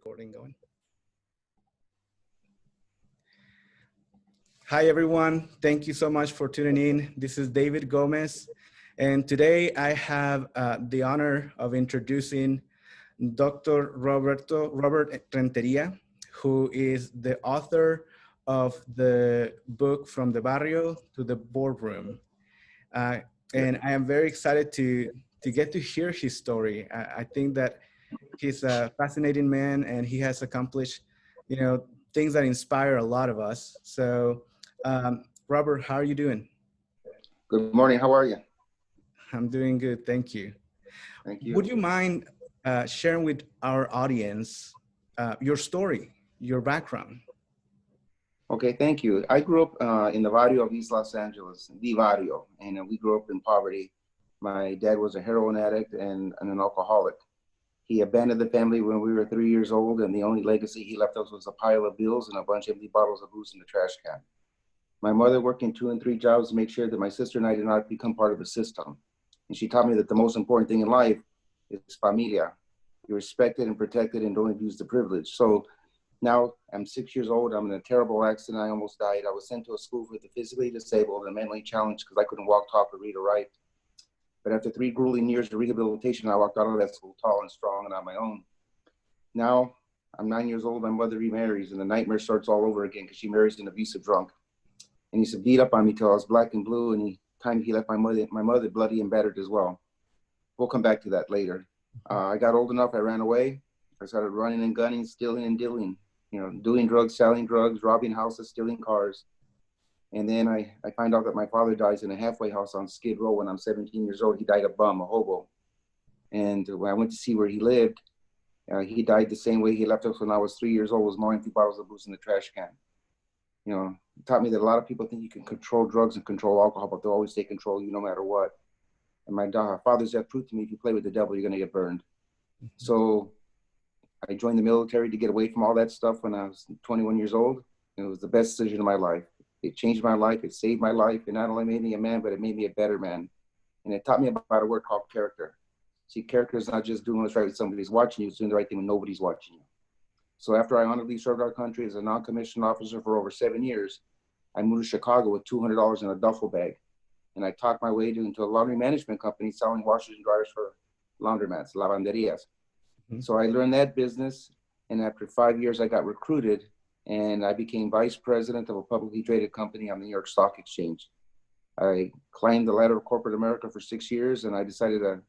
Recording going. Hi, everyone. Thank you so much for tuning in. This is David Gomez. And today I have the honor of introducing Dr. Robert Renteria, who is the author of the book From the Barrio to the Boardroom. And I am very excited to get to hear his story. I think that he's a fascinating man, and he has accomplished, things that inspire a lot of us. So, Robert, how are you doing? Good morning. How are you? I'm doing good. Thank you. Thank you. Would you mind sharing with our audience your story, your background? Okay, thank you. I grew up in the barrio of East Los Angeles, the barrio, and we grew up in poverty. My dad was a heroin addict and an alcoholic. He abandoned the family when we were 3 years old, and the only legacy he left us was a pile of bills and a bunch of empty bottles of booze in the trash can. My mother worked in 2 and 3 jobs to make sure that my sister and I did not become part of the system. And she taught me that the most important thing in life is familia. You're respected and protected and don't abuse the privilege. So now I'm 6 years old. I'm in a terrible accident. I almost died. I was sent to a school for the physically disabled and mentally challenged because I couldn't walk, talk, or read or write. But after 3 grueling years of rehabilitation, I walked out of that school tall and strong and on my own. Now I'm 9 years old. My mother remarries, and the nightmare starts all over again because she marries an abusive drunk. And he used to beat up on me till I was black and blue, and he left my mother bloody and battered as well. We'll come back to that later. I got old enough. I ran away. I started running and gunning, stealing and dealing. Doing drugs, selling drugs, robbing houses, stealing cars. And then I find out that my father dies in a halfway house on Skid Row when I'm 17 years old. He died a bum, a hobo. And when I went to see where he lived, he died the same way he left us when I was 3 years old, was more empty bottles of booze in the trash can. It taught me that a lot of people think you can control drugs and control alcohol, but they'll always take control of you no matter what. And my father's death proved to me, if you play with the devil, you're going to get burned. Mm-hmm. So I joined the military to get away from all that stuff when I was 21 years old. And it was the best decision of my life. It changed my life. It saved my life. It not only made me a man, but it made me a better man. And it taught me about a word called character. See, character is not just doing what's right when somebody's watching you. It's doing the right thing when nobody's watching you. So after I honorably served our country as a non-commissioned officer for over 7 years, I moved to Chicago with $200 in a duffel bag. And I talked my way into a laundry management company selling washers and dryers for laundromats, lavanderias. Mm-hmm. So I learned that business. And after 5 years, I got recruited. And I became vice president of a publicly traded company on the New York Stock Exchange. I climbed the ladder of corporate America for 6 years, and I decided to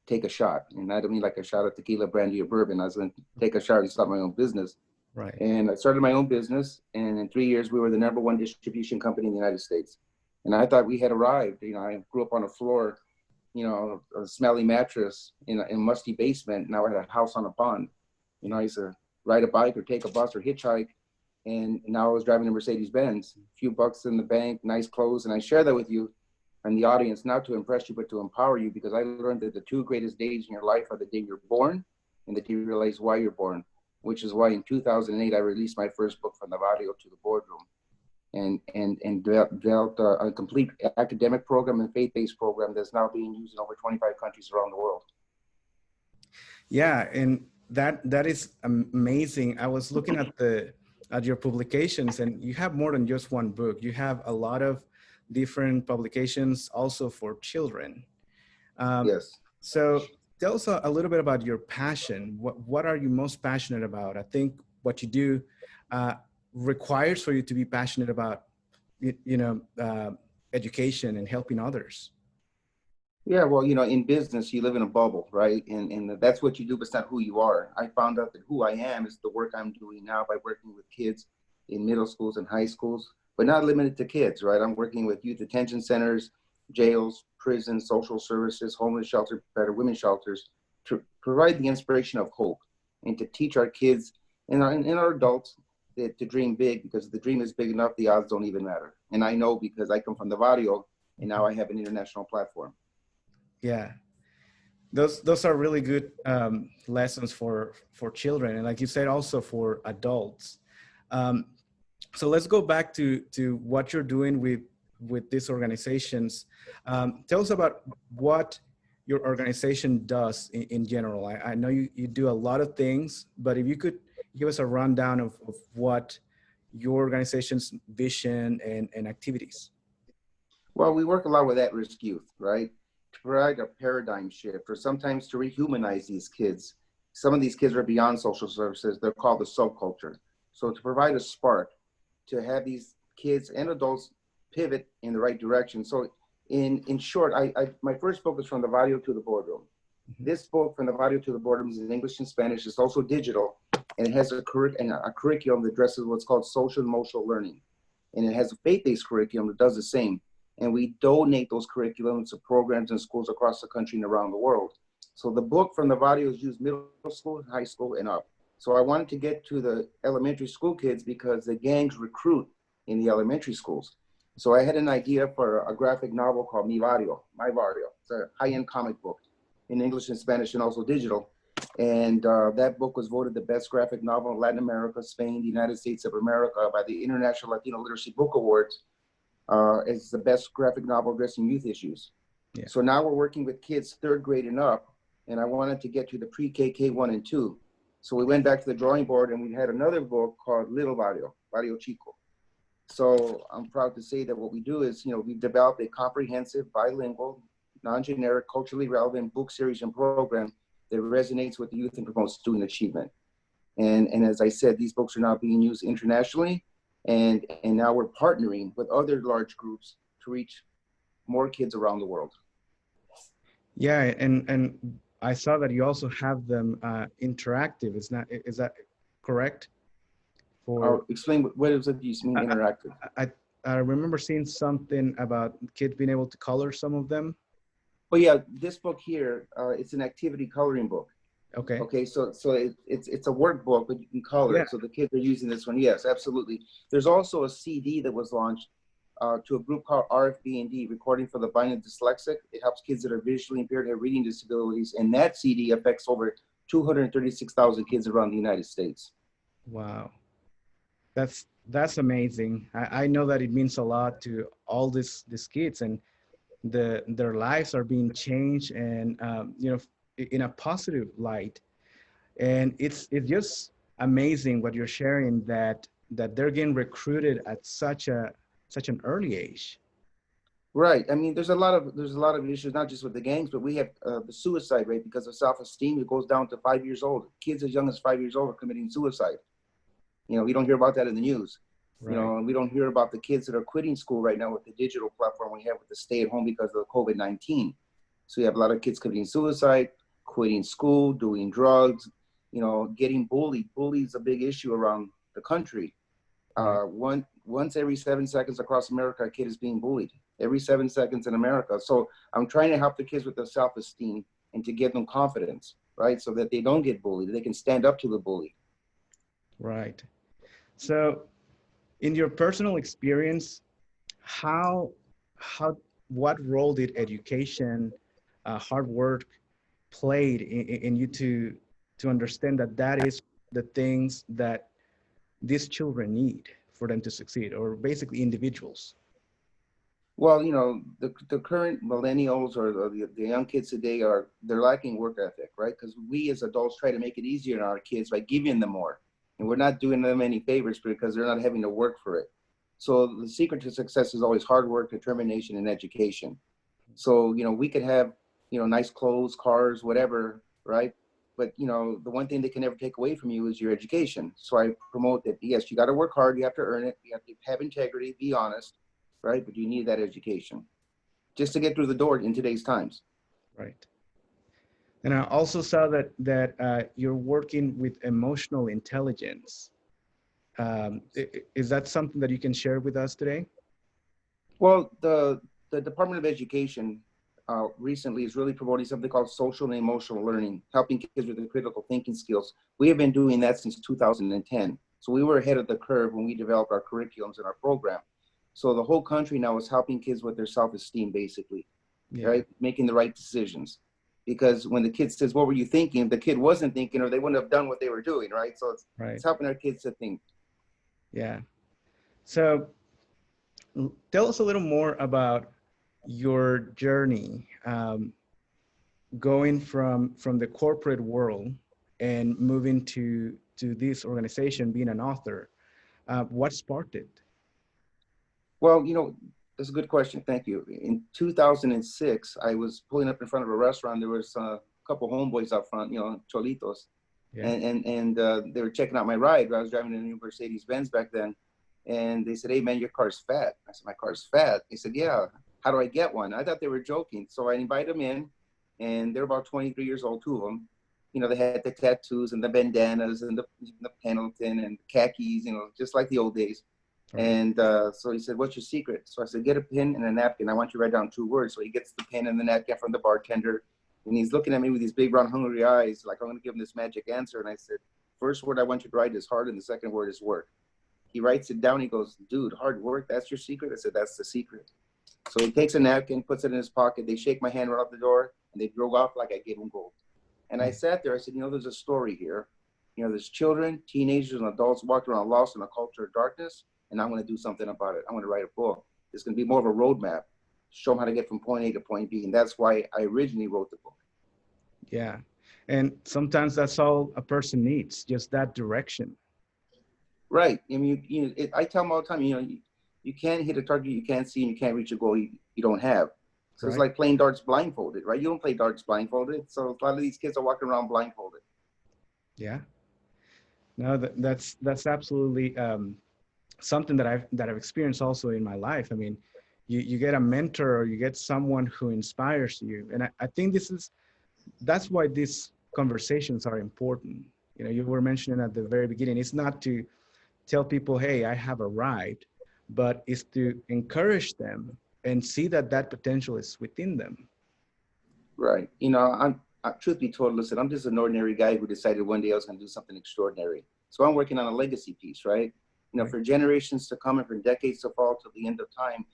take a shot. And I don't mean like a shot at tequila, brandy, or bourbon. I was going to take a shot and start my own business. Right. And I started my own business. And in 3 years, we were the #1 distribution company in the United States. And I thought we had arrived. I grew up on a floor, a smelly mattress in a musty basement. Now I had a house on a pond. I used to ride a bike or take a bus or hitchhike. And now I was driving a Mercedes-Benz, a few bucks in the bank, nice clothes. And I share that with you and the audience, not to impress you, but to empower you, because I learned that the 2 greatest days in your life are the day you're born and the day you realize why you're born, which is why in 2008, I released my first book, From the Barrio to the Boardroom, and developed a complete academic program and faith-based program that's now being used in over 25 countries around the world. Yeah, and that is amazing. I was looking at your publications, and you have more than just one book. You have a lot of different publications also for children. Yes. So tell us a little bit about your passion. What are you most passionate about? I think what you do requires for you to be passionate about, education and helping others. Yeah, well, in business, you live in a bubble, right? And that's what you do, but it's not who you are. I found out that who I am is the work I'm doing now by working with kids in middle schools and high schools, but not limited to kids, right? I'm working with youth detention centers, jails, prisons, social services, homeless shelters, battered women's shelters, to provide the inspiration of hope and to teach our kids and our adults to dream big, because if the dream is big enough, the odds don't even matter. And I know because I come from the barrio, and now I have an international platform. Yeah, those are really good lessons for children, and like you said, also for adults. So let's go back to what you're doing with these organizations. Tell us about what your organization does in general. I know you do a lot of things, but if you could give us a rundown of what your organization's vision and activities. Well, we work a lot with at-risk youth, right? To provide a paradigm shift, or sometimes to rehumanize these kids. Some of these kids are beyond social services. They're called the subculture. So to provide a spark, to have these kids and adults pivot in the right direction. So in short, my first book is From the Barrio to the Boardroom. Mm-hmm. This book, From the Barrio to the Boardroom, is in English and Spanish. It's also digital, and it has a curriculum that addresses what's called social and emotional learning. And it has a faith-based curriculum that does the same. And we donate those curriculums to programs and schools across the country and around the world. So the book From the Barrio is used middle school, high school, and up. So I wanted to get to the elementary school kids because the gangs recruit in the elementary schools. So I had an idea for a graphic novel called Mi Barrio, My Barrio. It's a high-end comic book in English and Spanish and also digital. And that book was voted the best graphic novel in Latin America, Spain, the United States of America by the International Latino Literacy Book Awards as the best graphic novel addressing youth issues. Yeah. So now we're working with kids 3rd grade and up, and I wanted to get to the pre-K, K1 and 2. So we went back to the drawing board and we had another book called Little Barrio, Barrio Chico. So I'm proud to say that what we do is, we've developed a comprehensive, bilingual, non-generic, culturally relevant book series and program that resonates with the youth and promotes student achievement. And as I said, these books are now being used internationally, and now we're partnering with other large groups to reach more kids around the world. Yeah, and I saw that you also have them interactive. Is that correct? I'll explain what does it mean interactive. I remember seeing something about kids being able to color some of them. Oh yeah, this book here, it's an activity coloring book. Okay. Okay, so it's a workbook, but you can color it. So the kids are using this one. Yes, absolutely. There's also a CD that was launched to a group called RFB&D, Recording for the Blind and Dyslexic. It helps kids that are visually impaired and have reading disabilities, and that CD affects over 236,000 kids around the United States. Wow, that's amazing. I know that it means a lot to all these kids, and their lives are being changed, and in a positive light. And it's just amazing what you're sharing, that they're getting recruited at such an early age. Right. I mean, there's a lot of issues, not just with the gangs, but we have the suicide rate because of self-esteem. It goes down to 5 years old. Kids as young as 5 years old are committing suicide. We don't hear about that in the news. Right. And we don't hear about the kids that are quitting school right now with the digital platform we have with the stay at home because of COVID-19. So you have a lot of kids committing suicide, quitting school, doing drugs, getting bullied. Bullying is a big issue around the country. Once every 7 seconds across America, a kid is being bullied. Every 7 seconds in America. So I'm trying to help the kids with their self-esteem and to give them confidence, right? So that they don't get bullied, they can stand up to the bully. Right. So in your personal experience, what role did education, hard work played in you to understand that is the things that these children need for them to succeed, or basically individuals? Well, the current millennials or the young kids today they're lacking work ethic, right? Because we as adults try to make it easier on our kids by giving them more. And we're not doing them any favors because they're not having to work for it. So the secret to success is always hard work, determination, and education. So, we could have, nice clothes, cars, whatever, right? But, the one thing they can never take away from you is your education. So I promote that, yes, you got to work hard, you have to earn it, you have to have integrity, be honest, right? But you need that education just to get through the door in today's times. Right. And I also saw that you're working with emotional intelligence. Is that something that you can share with us today? Well, the Department of Education recently is really promoting something called social and emotional learning, helping kids with the critical thinking skills. We have been doing that since 2010. So we were ahead of the curve when we developed our curriculums and our program. So the whole country now is helping kids with their self-esteem, basically, right? Making the right decisions. Because when the kid says, what were you thinking? The kid wasn't thinking, or they wouldn't have done what they were doing, right? So it's helping our kids to think. Yeah. So tell us a little more about your journey going from the corporate world and moving to to this organization, being an author? What sparked it? Well, that's a good question. Thank you. In 2006, I was pulling up in front of a restaurant. There was a couple homeboys out front, cholitos, Yeah. and they were checking out my ride. I was driving a new Mercedes Benz back then, and they said, "Hey, man, your car's fat." I said, "My car's fat." They said, "Yeah. How do I get one?" I thought they were joking, so I invited them in, and they're about 23 years old, two of them. They had the tattoos and the bandanas and the Pendleton and khakis, just like the old days. Right. And so he said, "What's your secret?" So I said, "Get a pen and a napkin. I want you to write down 2 words." So he gets the pen and the napkin from the bartender, and he's looking at me with these big, round, hungry eyes, like I'm going to give him this magic answer. And I said, "First word I want you to write is hard, and the second word is work." He writes it down. He goes, "Dude, hard work, that's your secret?" I said, "That's the secret." So he takes a napkin, puts it in his pocket. They shake my hand right out the door, and they drove off like I gave them gold. And I sat there. I said, there's a story here. There's children, teenagers, and adults walking around lost in a culture of darkness, and I'm going to do something about it. I'm going to write a book. It's going to be more of a roadmap, show them how to get from point A to point B. And that's why I originally wrote the book. Yeah. And sometimes that's all a person needs, just that direction. Right. I mean, I tell them all the time, you can't hit a target you can't see, and you can't reach a goal you don't have. So It's like playing darts blindfolded, right? You don't play darts blindfolded. So a lot of these kids are walking around blindfolded. Yeah. No, that's absolutely something that I've experienced also in my life. I mean, you get a mentor or you get someone who inspires you, and I think that's why these conversations are important. You were mentioning at the very beginning, it's not to tell people, hey, I have arrived, but it's to encourage them and see that potential is within them. Right. Truth be told, listen, I'm just an ordinary guy who decided one day I was going to do something extraordinary. So I'm working on a legacy piece, right? For generations to come and for decades to fall till the end of time,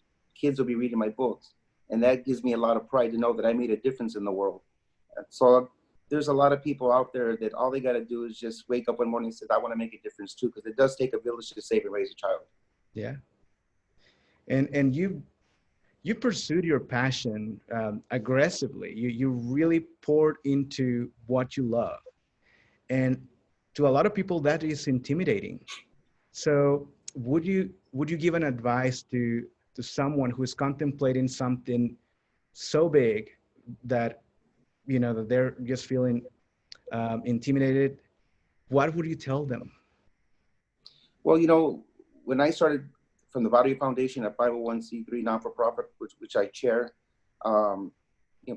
kids will be reading my books. And that gives me a lot of pride to know that I made a difference in the world. So there's a lot of people out there that all they got to do is just wake up one morning and say, I want to make a difference too, because it does take a village to save and raise a child. Yeah. And you pursued your passion aggressively. You really poured into what you love. And to a lot of people, that is intimidating. So would you give an advice to someone who is contemplating something so big that, that they're just feeling intimidated? What would you tell them? Well, when I started from the Barrio Foundation, a 501c3 non-for-profit, which I chair,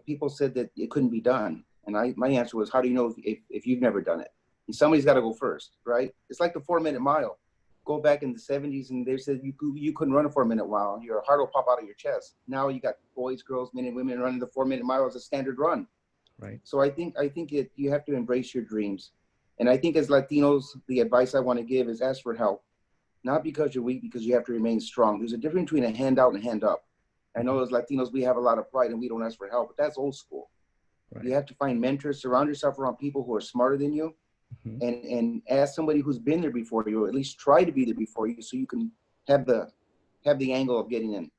people said that it couldn't be done. And my answer was, how do you know if you've never done it? And somebody's got to go first, right? It's like the 4-minute mile. Go back in the 70s and they said you couldn't run a 4-minute mile. Your heart will pop out of your chest. Now you got boys, girls, men and women running the 4-minute mile as a standard run. Right. So I think you have to embrace your dreams. And I think as Latinos, the advice I want to give is ask for help. Not because you're weak, because you have to remain strong. There's a difference between a handout and a hand up. I know as Latinos, we have a lot of pride and we don't ask for help, but that's old school. Right. You have to find mentors, surround yourself around people who are smarter than you, and ask somebody who's been there before you, or at least try to be there before you, so you can have the angle of getting in.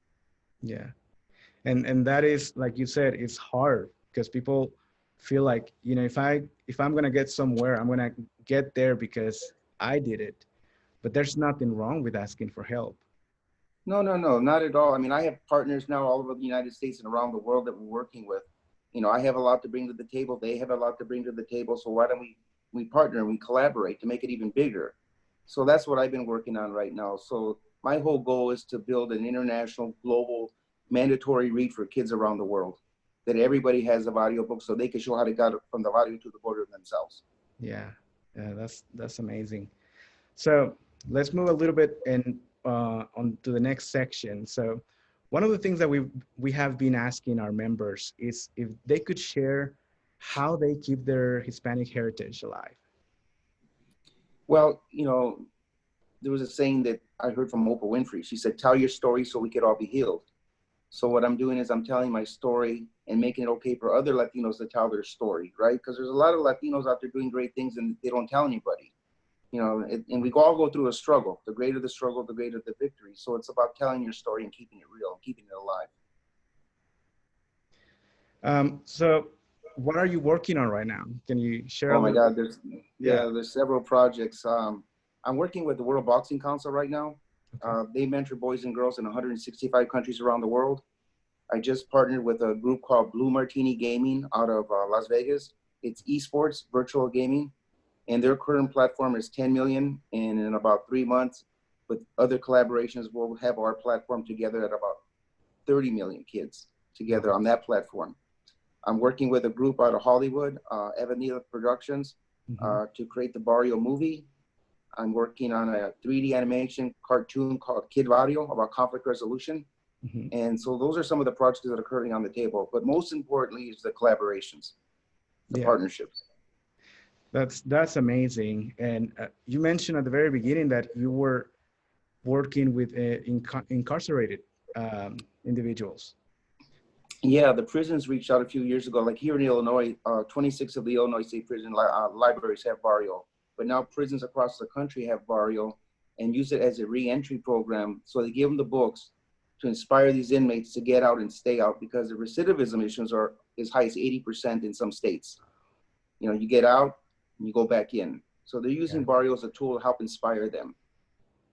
Yeah. And that is, like you said, it's hard because people feel like, if I'm going to get somewhere, I'm going to get there because I did it. But there's nothing wrong with asking for help. No, not at all. I mean, I have partners now all over the United States and around the world that we're working with. I have a lot to bring to the table. They have a lot to bring to the table. So why don't we partner and we collaborate to make it even bigger? So that's what I've been working on right now. So my whole goal is to build an international, global, mandatory read for kids around the world, that everybody has a audiobook so they can show how to get from the audio to the border themselves. Yeah, that's amazing. So let's move a little bit on to the next section. So one of the things that we have been asking our members is if they could share how they keep their Hispanic heritage alive. Well, there was a saying that I heard from Oprah Winfrey. She said, tell your story so we could all be healed. So what I'm doing is I'm telling my story and making it okay for other Latinos to tell their story, right? Because there's a lot of Latinos out there doing great things and they don't tell anybody. And we all go through a struggle. The greater the struggle, the greater the victory. So it's about telling your story and keeping it real and keeping it alive. So what are you working on right now? Can you share a Oh my little God, bit? Yeah. there's several projects. I'm working with the World Boxing Council right now. Okay. They mentor boys and girls in 165 countries around the world. I just partnered with a group called Blue Martini Gaming out of Las Vegas. It's esports, virtual gaming, and their current platform is 10 million. And in about 3 months, with other collaborations, we'll have our platform together at about 30 million kids together Wow. on that platform. I'm working with a group out of Hollywood, Avenida Productions, Mhm. to create the Barrio movie. I'm working on a 3D animation cartoon called Kid Barrio about conflict resolution. Mhm. And so those are some of the projects that are currently on the table. But most importantly is the collaborations, the Yeah, partnerships. that's amazing. And you mentioned at the very beginning that you were working with incarcerated individuals. Yeah, the prisons reached out a few years ago. Like here in Illinois, 26 of the Illinois State Prison libraries have Barrio. But now prisons across the country have Barrio and use it as a re-entry program. So they give them the books to inspire these inmates to get out and stay out, because the recidivism issues are as high as 80% in some states. You know, you get out and you go back in. So they're Yeah. using Barrio as a tool to help inspire them.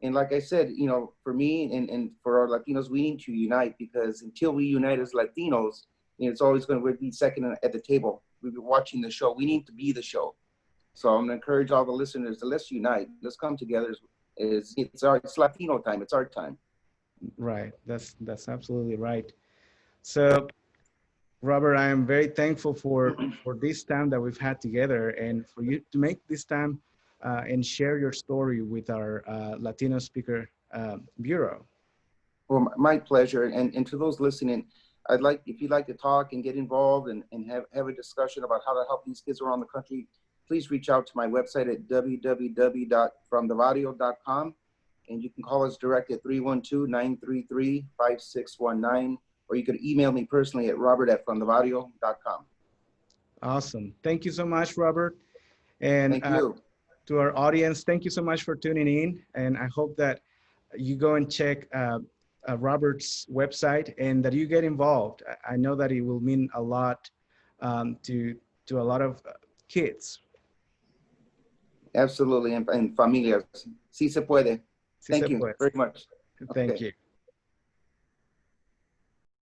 And like I said, you know, for me and for our Latinos, we need to unite, because until we unite as Latinos, you know, it's always going to be second at the table. We've been watching the show. We need to be the show. So I'm going to encourage all the listeners to let's unite. Let's come together. It's Latino time. It's our time. Right. That's absolutely right. So, Robert, I am very thankful for this time that we've had together, and for you to make this time and share your story with our Latino Speaker Bureau. Well, my pleasure. And to those listening, I'd like, if you'd like to talk and get involved and have a discussion about how to help these kids around the country, please reach out to my website at www.fromthevario.com. And you can call us direct at 312-933-5619, or you could email me personally at robert@fromthevario.com. Awesome. Thank you so much, Robert. And Thank you. to our audience, thank you so much for tuning in. And I hope that you go and check Robert's website and that you get involved. I know that it will mean a lot to a lot of kids. Absolutely. And familias. Sí se puede. Sí se Thank you puede. very much. Thank Okay. you.